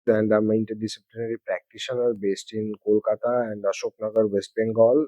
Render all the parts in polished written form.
and I'm an interdisciplinary practitioner based in Kolkata and Ashoknagar, West Bengal.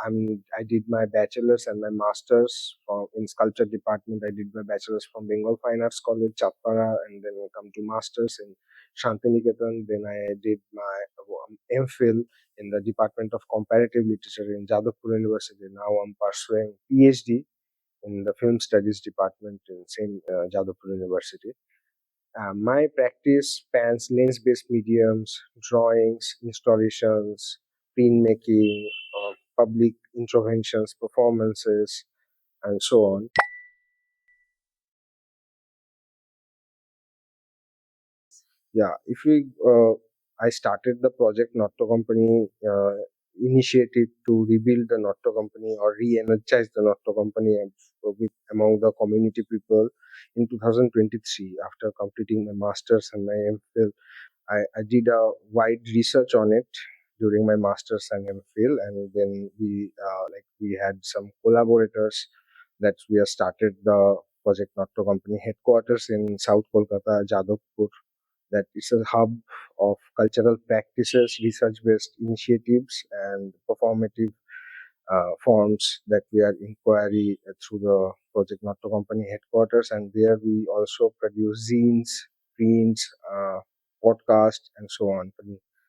I did my bachelor's and my master's in sculpture department. I did my bachelor's from Bengal Fine Arts College, Chapara, and then I come to master's in Shantiniketan. Then I did my MPhil in the Department of Comparative Literature in Jadavpur University. Now I'm pursuing PhD in the Film Studies department in same Jadavpur University. My practice spans lens-based mediums, drawings, installations, printmaking, public interventions, performances, and so on. Yeah, if we, I started the project Natta Company initiative to rebuild the Natta Company or re-energize the Natta Company with among the community people in 2023 after completing my masters and my MPhil. I did a wide research on it during my master's and MPhil, and then we had some collaborators that we have started the Project Natta Company headquarters in South Kolkata, Jadavpur. That is a hub of cultural practices, research-based initiatives, and performative forms that we are inquiry through the Project Natta Company headquarters, and there we also produce zines, prints, podcast, and so on.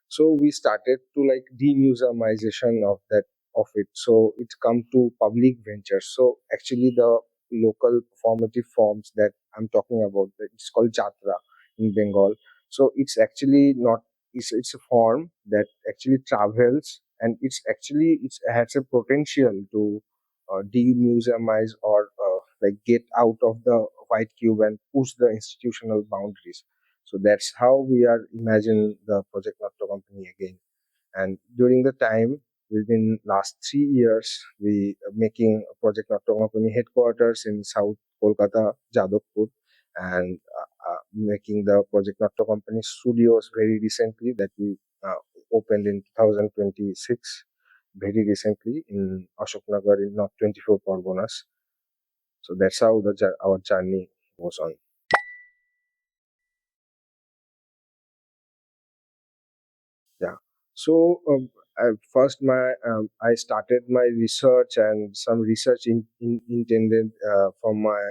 So we started to like demuseumization of that of it. So it's come to public ventures. So actually the local performative forms that I'm talking about, it's called Jatra in Bengal. So it's actually not it's a form that actually travels and it has a potential to demuseumize or like get out of the white cube and push the institutional boundaries. So that's how we are imagine the Project Natta Company again. And during the time within last 3 years, we are making a Project Natta Company headquarters in South Kolkata, Jadavpur, and making the Project Natta Company studios very recently that we opened in 2026 very recently in Ashoknagar in North 24 Parganas. So that's how our journey goes on. Yeah. So first, I started my research and some research intended from my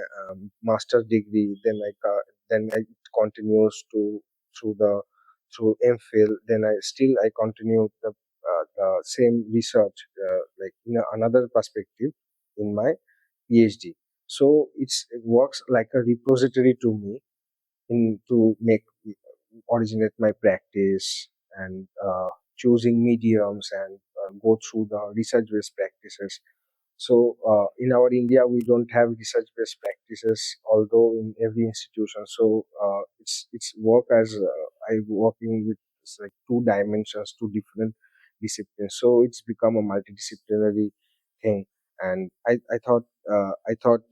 master's degree. Then I continues to through the through MPhil. Then I continue the same research like in another perspective in my PhD. So it works like a repository to me in to make originate my practice and choosing mediums and go through the research based practices. So in our India, we don't have research based practices, although in every institution. So it's work as I working with like two dimensions, two different disciplines. So it's become a multidisciplinary thing. And I thought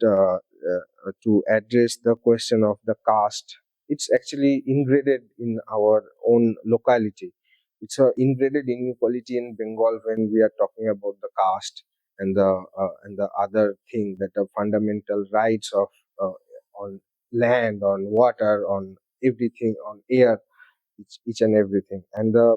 to address the question of the caste, it's actually ingrained in our own locality. It's a ingrained inequality in Bengal when we are talking about the caste and the other thing that the fundamental rights of on land, on water, on everything, on air, each and everything, and the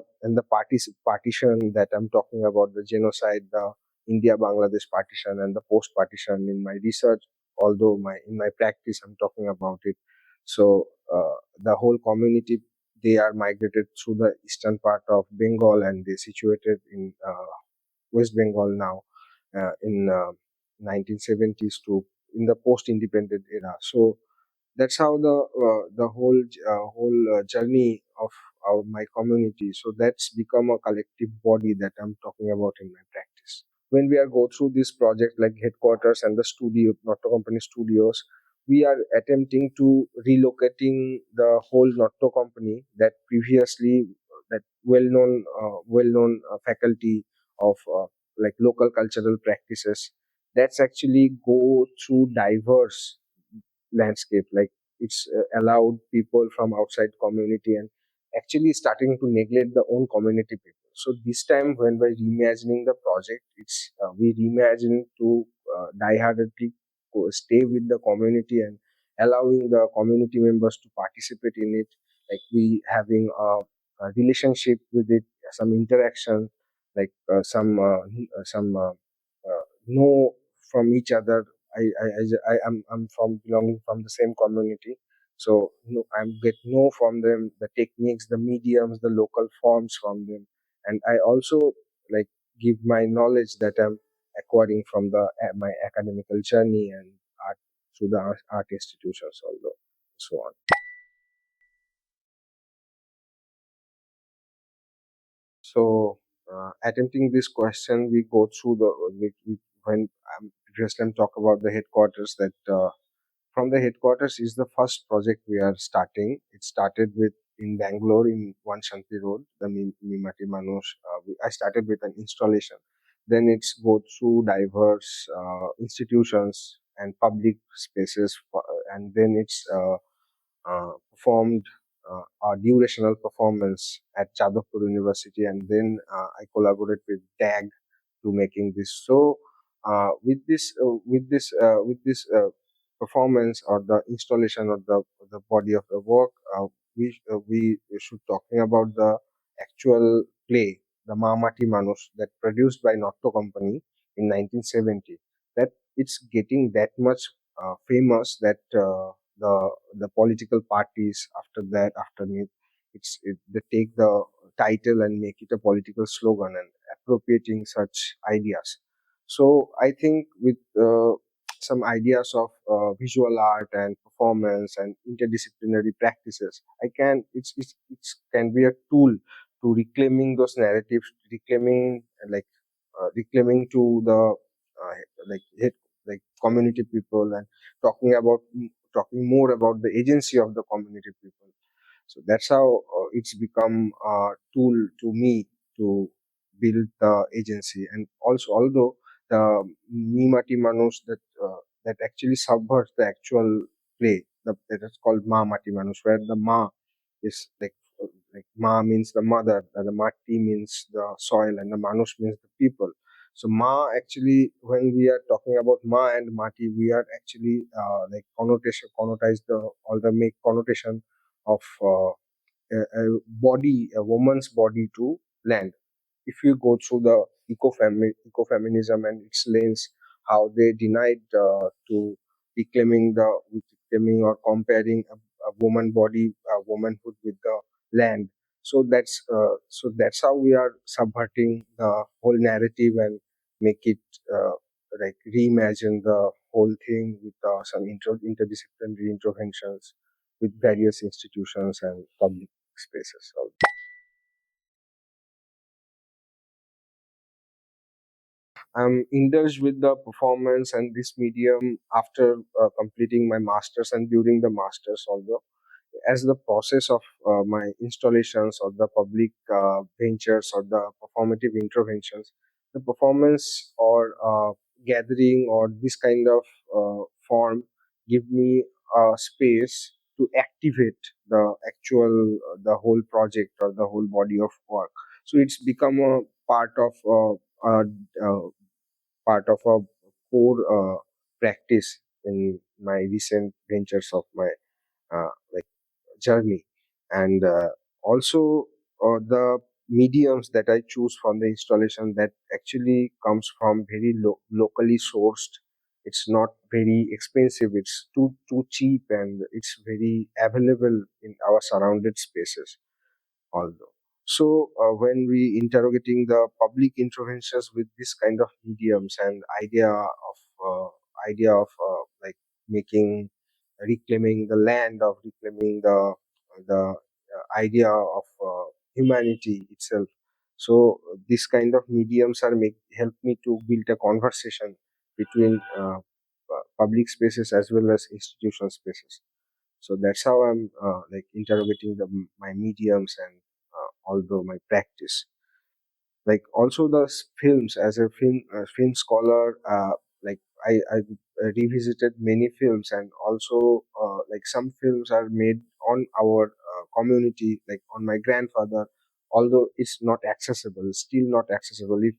partition that I'm talking about, the genocide, the India Bangladesh partition, and the post partition in my research. Although my in my practice, I'm talking about it. So the whole community they are migrated through the eastern part of Bengal and they situated in West Bengal now in 1970s to in the post-independent era. So that's how the whole journey of my community. So that's become a collective body that I'm talking about in my practice. When we are go through this project like headquarters and the studio, Notto Company studios, we are attempting to relocating the whole Notto Company that previously that well-known faculty of like local cultural practices that's actually go through diverse landscape like it's allowed people from outside community and actually starting to neglect the own community people. So this time when we're reimagining the project, it's we reimagine to diehardedly stay with the community and allowing the community members to participate in it, like we having a relationship with it, some interaction, like some know from each other. I'm from belonging from the same community, so I'm get know from them the techniques, the mediums, the local forms from them, and I also like give my knowledge that I'm acquiring from my academical journey and art through the art institutions, although so on. So, attempting this question, we go through when previously I'm talk about the headquarters. That from the headquarters is the first project we are starting. It started with in Bangalore in One Shanti Road, the Mimati Manush. I started with an installation. Then it's go through diverse institutions and public spaces, and then it's performed a durational performance at Jadavpur University, and then I collaborate with DAG to making this. So with this performance or the installation of the body of the work, we should talking about the actual play, the Mamati Manush, that produced by Notto Company in 1970. That it's getting that much famous that the political parties after that afterneath they take the title and make it a political slogan and appropriating such ideas. So I think with some ideas of visual art and performance and interdisciplinary practices, it's can be a tool to reclaiming those narratives, reclaiming reclaiming to the like hit like community people and talking about talking more about the agency of the community people. So that's how it's become a tool to me to build the agency. And also, although the Mimati Manush that actually subverts the actual play, that is called Ma Mati Manush, where the Ma is like Ma means the mother, and the Mati means the soil, and the Manush means the people. So Ma actually, when we are talking about Ma and Mati, we are actually like connotize the all the make connotation of a woman's body to land. If you go through the ecofeminism and its lens, how they denied to reclaiming or comparing a woman body, womanhood with the land. So that's how we are subverting the whole narrative and make it like reimagine the whole thing with some interdisciplinary interventions with various institutions and public spaces. So I'm indulged with the performance and this medium after completing my masters and during the masters, although as the process of my installations or the public ventures or the performative interventions, the performance or gathering or this kind of form give me a space to activate the actual the whole project or the whole body of work. So it's become a part of uh, a core practice in my recent ventures of my like journey. And also the mediums that I choose from the installation that actually comes from very locally sourced. It's not very expensive, it's too cheap, and it's very available in our surrounded spaces although. So when we interrogating the public interventions with this kind of mediums and idea of like making reclaiming the land of reclaiming the idea of humanity itself. So this kind of mediums are make help me to build a conversation between public spaces as well as institutional spaces. So that's how I'm like interrogating my mediums and although my practice. Like also the films as a film scholar, like I revisited many films, and also like some films are made on our community, like on my grandfather. Although it's not accessible, still not accessible. If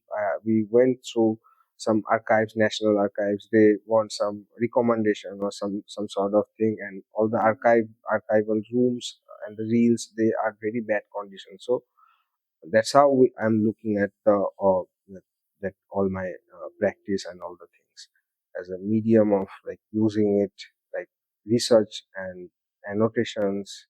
we went through some archives, national archives, they want some recommendation or some sort of thing, and all the archival rooms and the reels, they are very bad condition. So that's how I'm looking at that, that all my practice and all the things as a medium of like using it like research and annotations